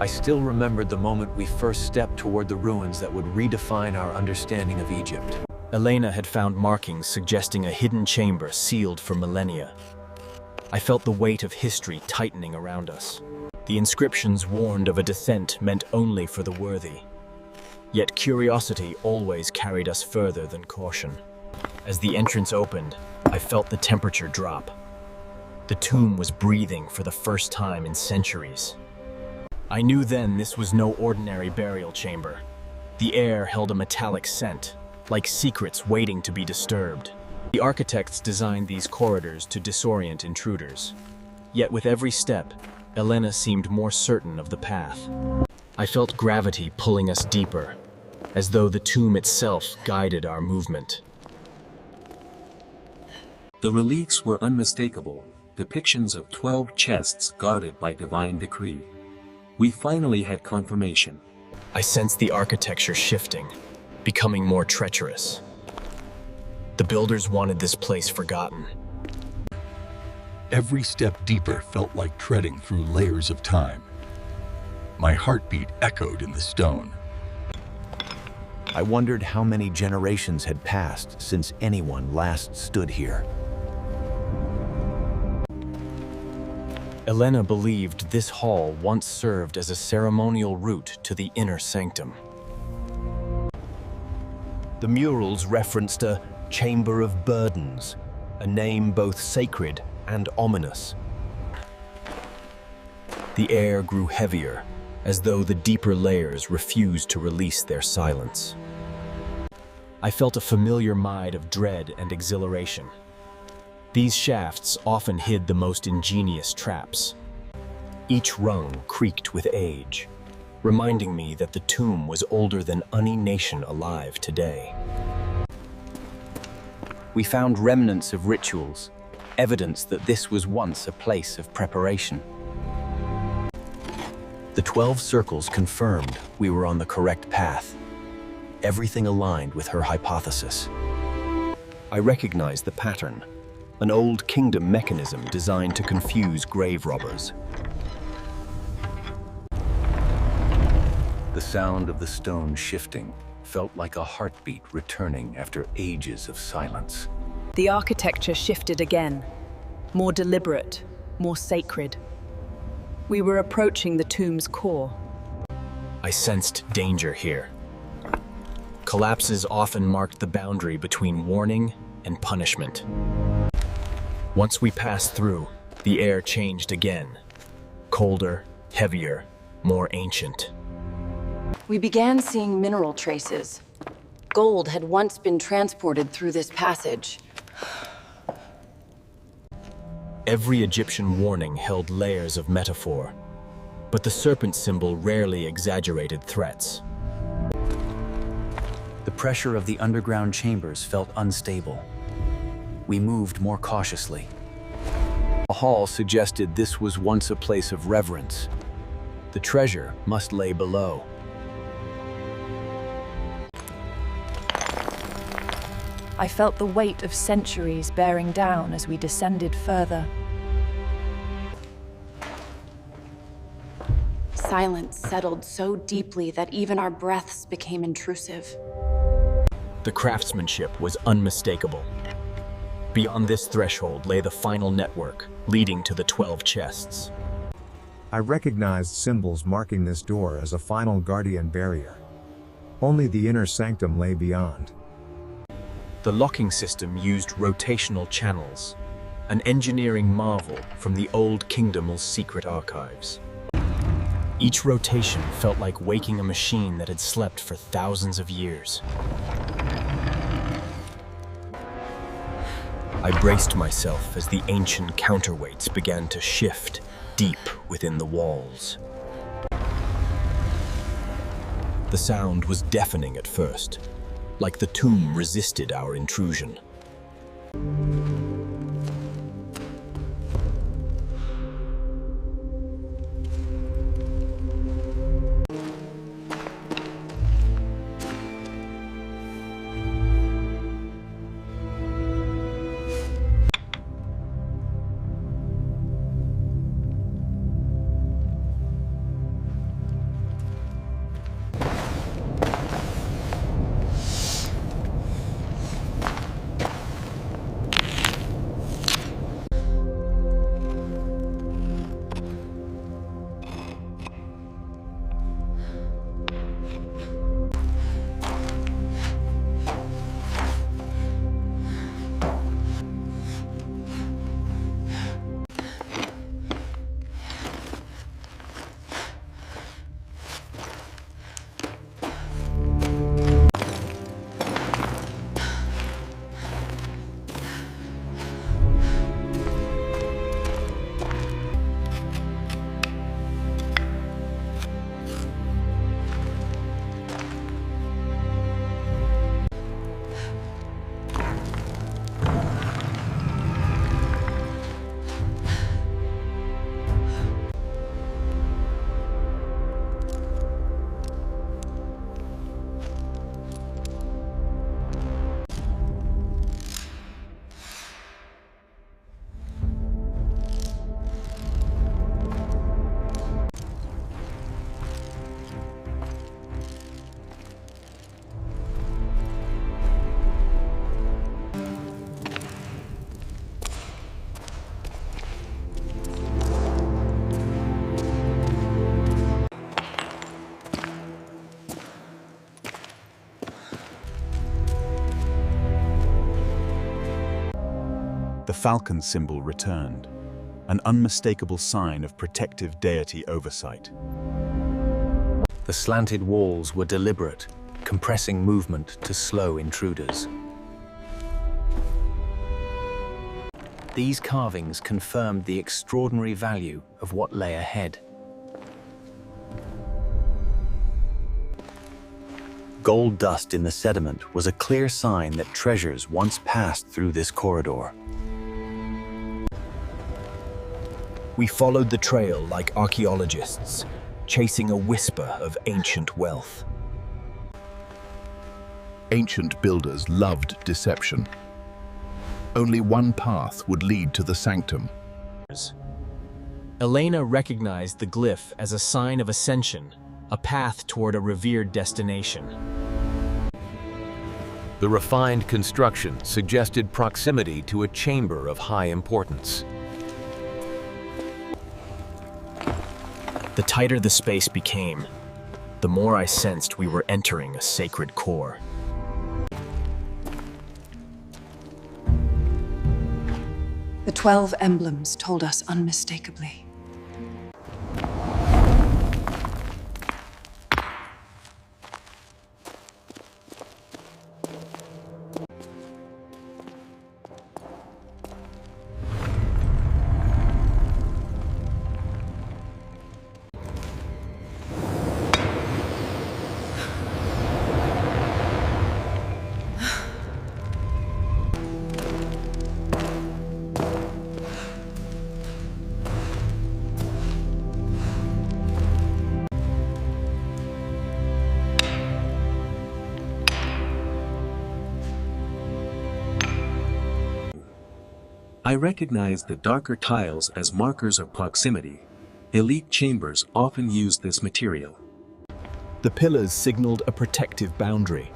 I still remembered the moment we first stepped toward the ruins that would redefine our understanding of Egypt. Elena had found markings suggesting a hidden chamber sealed for millennia. I felt the weight of history tightening around us. The inscriptions warned of a descent meant only for the worthy. Yet curiosity always carried us further than caution. As the entrance opened, I felt the temperature drop. The tomb was breathing for the first time in centuries. I knew then this was no ordinary burial chamber. The air held a metallic scent, like secrets waiting to be disturbed. The architects designed these corridors to disorient intruders. Yet with every step, Elena seemed more certain of the path. I felt gravity pulling us deeper, as though the tomb itself guided our movement. The reliefs were unmistakable, depictions of 12 chests guarded by divine decree. We finally had confirmation. I sensed the architecture shifting, becoming more treacherous. The builders wanted this place forgotten. Every step deeper felt like treading through layers of time. My heartbeat echoed in the stone. I wondered how many generations had passed since anyone last stood here. Elena believed this hall once served as a ceremonial route to the inner sanctum. The murals referenced a chamber of burdens, a name both sacred and ominous. The air grew heavier, as though the deeper layers refused to release their silence. I felt a familiar mild of dread and exhilaration. These shafts often hid the most ingenious traps. Each rung creaked with age, reminding me that the tomb was older than any nation alive today. We found remnants of rituals, evidence that this was once a place of preparation. The 12 circles confirmed we were on the correct path. Everything aligned with her hypothesis. I recognized the pattern, an old kingdom mechanism designed to confuse grave robbers. The sound of the stone shifting felt like a heartbeat returning after ages of silence. The architecture shifted again, more deliberate, more sacred. We were approaching the tomb's core. I sensed danger here. Collapses often marked the boundary between warning and punishment. Once we passed through, the air changed again. Colder, heavier, more ancient. We began seeing mineral traces. Gold had once been transported through this passage. Every Egyptian warning held layers of metaphor, but the serpent symbol rarely exaggerated threats. The pressure of the underground chambers felt unstable. We moved more cautiously. The hall suggested this was once a place of reverence. The treasure must lay below. I felt the weight of centuries bearing down as we descended further. Silence settled so deeply that even our breaths became intrusive. The craftsmanship was unmistakable. Beyond this threshold lay the final network, leading to the 12 chests. I recognized symbols marking this door as a final guardian barrier. Only the inner sanctum lay beyond. The locking system used rotational channels, an engineering marvel from the Old Kingdom's secret archives. Each rotation felt like waking a machine that had slept for thousands of years. I braced myself as the ancient counterweights began to shift deep within the walls. The sound was deafening at first, like the tomb resisted our intrusion. The falcon symbol returned, an unmistakable sign of protective deity oversight. The slanted walls were deliberate, compressing movement to slow intruders. These carvings confirmed the extraordinary value of what lay ahead. Gold dust in the sediment was a clear sign that treasures once passed through this corridor. We followed the trail like archaeologists, chasing a whisper of ancient wealth. Ancient builders loved deception. Only one path would lead to the sanctum. Elena recognized the glyph as a sign of ascension, a path toward a revered destination. The refined construction suggested proximity to a chamber of high importance. The tighter the space became, the more I sensed we were entering a sacred core. The 12 emblems told us unmistakably. I recognize the darker tiles as markers of proximity. Elite chambers often use this material. The pillars signaled a protective boundary,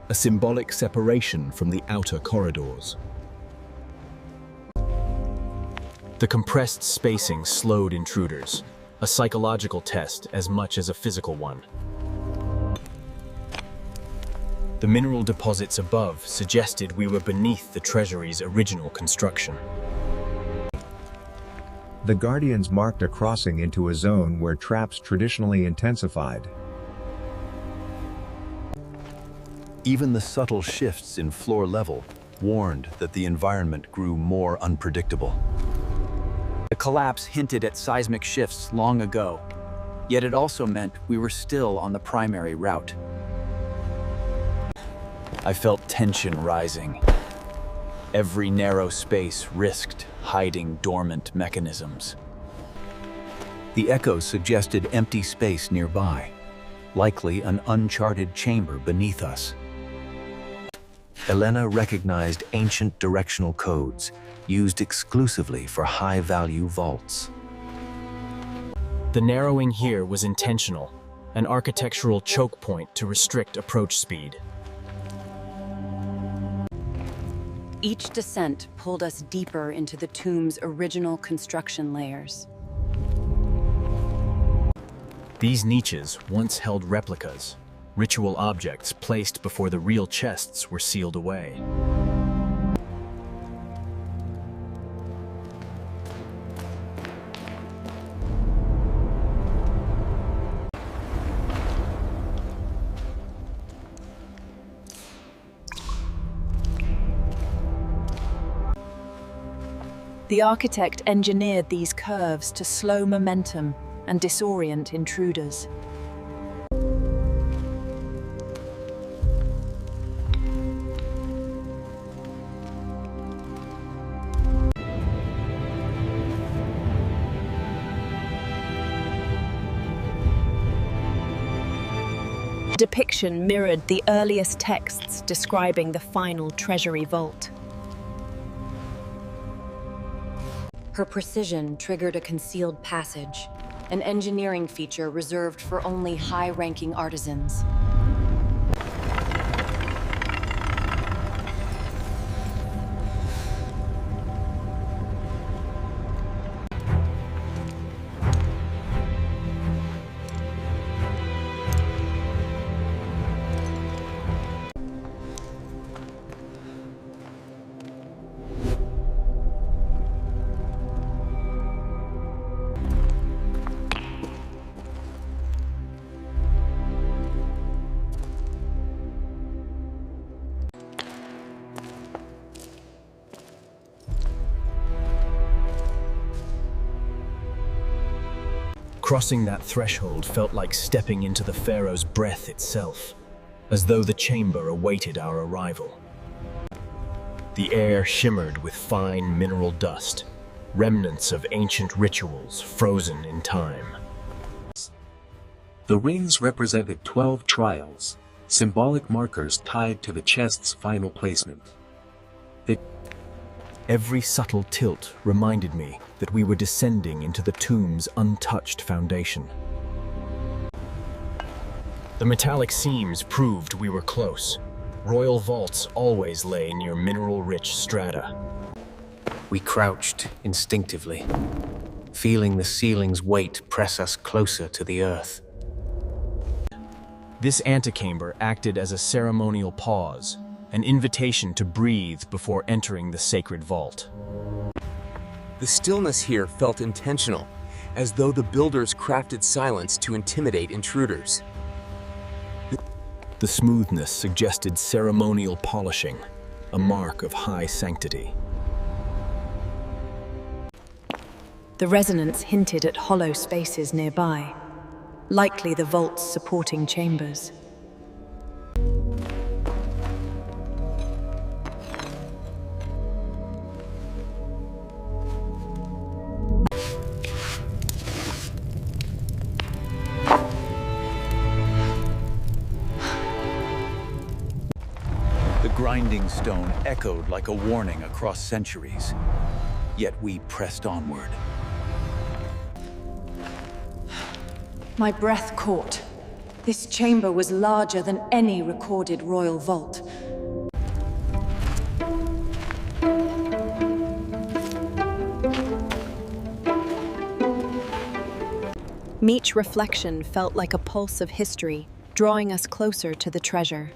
a symbolic separation from the outer corridors. The compressed spacing slowed intruders, a psychological test as much as a physical one. The mineral deposits above suggested we were beneath the treasury's original construction. The Guardians marked a crossing into a zone where traps traditionally intensified. Even the subtle shifts in floor level warned that the environment grew more unpredictable. The collapse hinted at seismic shifts long ago, yet it also meant we were still on the primary route. I felt tension rising. Every narrow space risked hiding dormant mechanisms. The echoes suggested empty space nearby, likely an uncharted chamber beneath us. Elena recognized ancient directional codes used exclusively for high-value vaults. The narrowing here was intentional, an architectural choke point to restrict approach speed. Each descent pulled us deeper into the tomb's original construction layers. These niches once held replicas, ritual objects placed before the real chests were sealed away. The architect engineered these curves to slow momentum and disorient intruders. The depiction mirrored the earliest texts describing the final treasury vault. Her precision triggered a concealed passage, an engineering feature reserved for only high-ranking artisans. Crossing that threshold felt like stepping into the Pharaoh's breath itself, as though the chamber awaited our arrival. The air shimmered with fine mineral dust, remnants of ancient rituals frozen in time. The rings represented 12 trials, symbolic markers tied to the chest's final placement. Every subtle tilt reminded me that we were descending into the tomb's untouched foundation. The metallic seams proved we were close. Royal vaults always lay near mineral-rich strata. We crouched instinctively, feeling the ceiling's weight press us closer to the earth. This antechamber acted as a ceremonial pause, an invitation to breathe before entering the sacred vault. The stillness here felt intentional, as though the builders crafted silence to intimidate intruders. The smoothness suggested ceremonial polishing, a mark of high sanctity. The resonance hinted at hollow spaces nearby, likely the vault's supporting chambers. The grinding stone echoed like a warning across centuries, yet we pressed onward. My breath caught. This chamber was larger than any recorded royal vault. Each reflection felt like a pulse of history, drawing us closer to the treasure.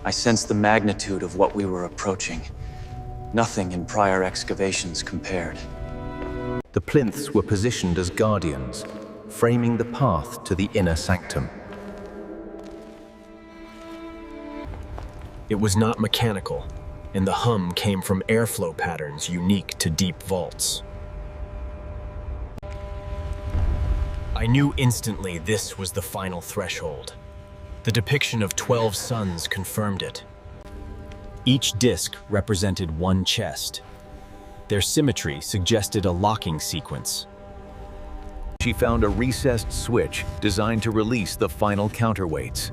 I sensed the magnitude of what we were approaching. Nothing in prior excavations compared. The plinths were positioned as guardians, framing the path to the inner sanctum. It was not mechanical, and the hum came from airflow patterns unique to deep vaults. I knew instantly this was the final threshold. The depiction of 12 suns confirmed it. Each disc represented one chest. Their symmetry suggested a locking sequence. She found a recessed switch designed to release the final counterweights.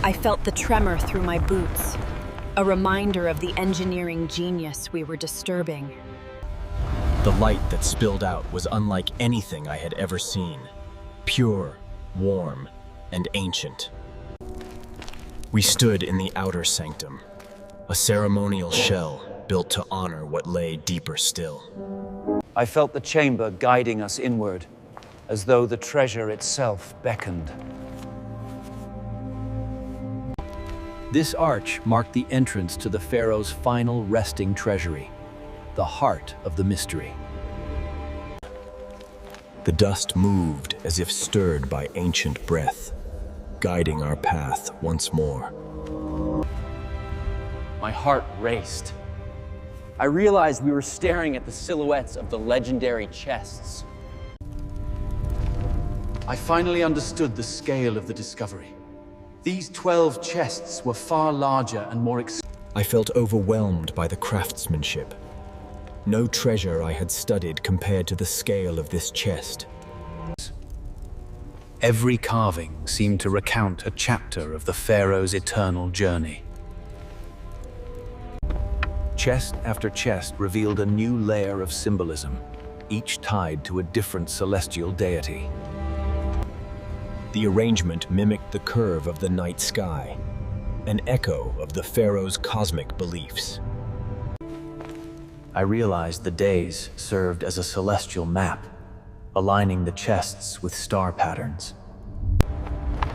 I felt the tremor through my boots, a reminder of the engineering genius we were disturbing. The light that spilled out was unlike anything I had ever seen. Pure, warm, and ancient. We stood in the outer sanctum, a ceremonial shell built to honor what lay deeper still. I felt the chamber guiding us inward, as though the treasure itself beckoned. This arch marked the entrance to the Pharaoh's final resting treasury, the heart of the mystery. The dust moved as if stirred by ancient breath, guiding our path once more. My heart raced. I realized we were staring at the silhouettes of the legendary chests. I finally understood the scale of the discovery. These 12 chests were far larger and more I felt overwhelmed by the craftsmanship. No treasure I had studied compared to the scale of this chest. Every carving seemed to recount a chapter of the Pharaoh's eternal journey. Chest after chest revealed a new layer of symbolism, each tied to a different celestial deity. The arrangement mimicked the curve of the night sky, an echo of the Pharaoh's cosmic beliefs. I realized the days served as a celestial map, aligning the chests with star patterns.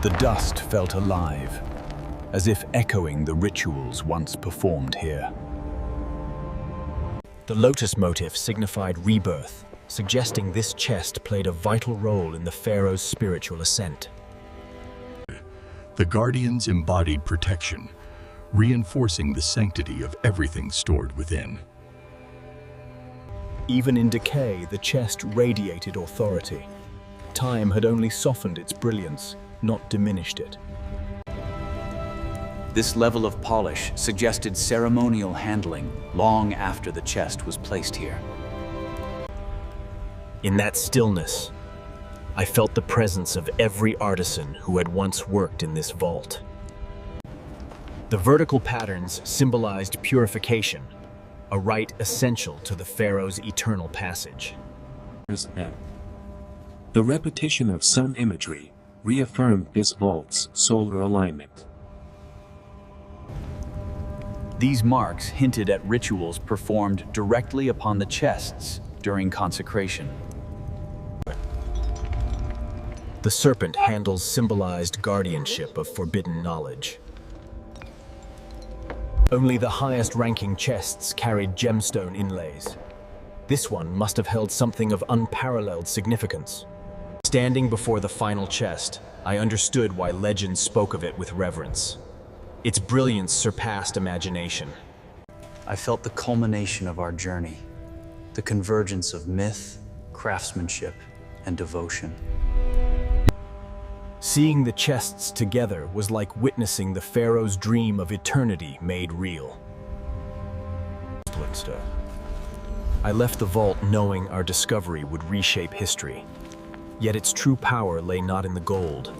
The dust felt alive, as if echoing the rituals once performed here. The lotus motif signified rebirth, suggesting this chest played a vital role in the Pharaoh's spiritual ascent. The guardians embodied protection, reinforcing the sanctity of everything stored within. Even in decay, the chest radiated authority. Time had only softened its brilliance, not diminished it. This level of polish suggested ceremonial handling long after the chest was placed here. In that stillness, I felt the presence of every artisan who had once worked in this vault. The vertical patterns symbolized purification, a rite essential to the Pharaoh's eternal passage. The repetition of sun imagery reaffirmed this vault's solar alignment. These marks hinted at rituals performed directly upon the chests during consecration. The serpent handles symbolized guardianship of forbidden knowledge. Only the highest-ranking chests carried gemstone inlays. This one must have held something of unparalleled significance. Standing before the final chest, I understood why legend spoke of it with reverence. Its brilliance surpassed imagination. I felt the culmination of our journey, the convergence of myth, craftsmanship, and devotion. Seeing the chests together was like witnessing the Pharaoh's dream of eternity made real. I left the vault knowing our discovery would reshape history. Yet its true power lay not in the gold,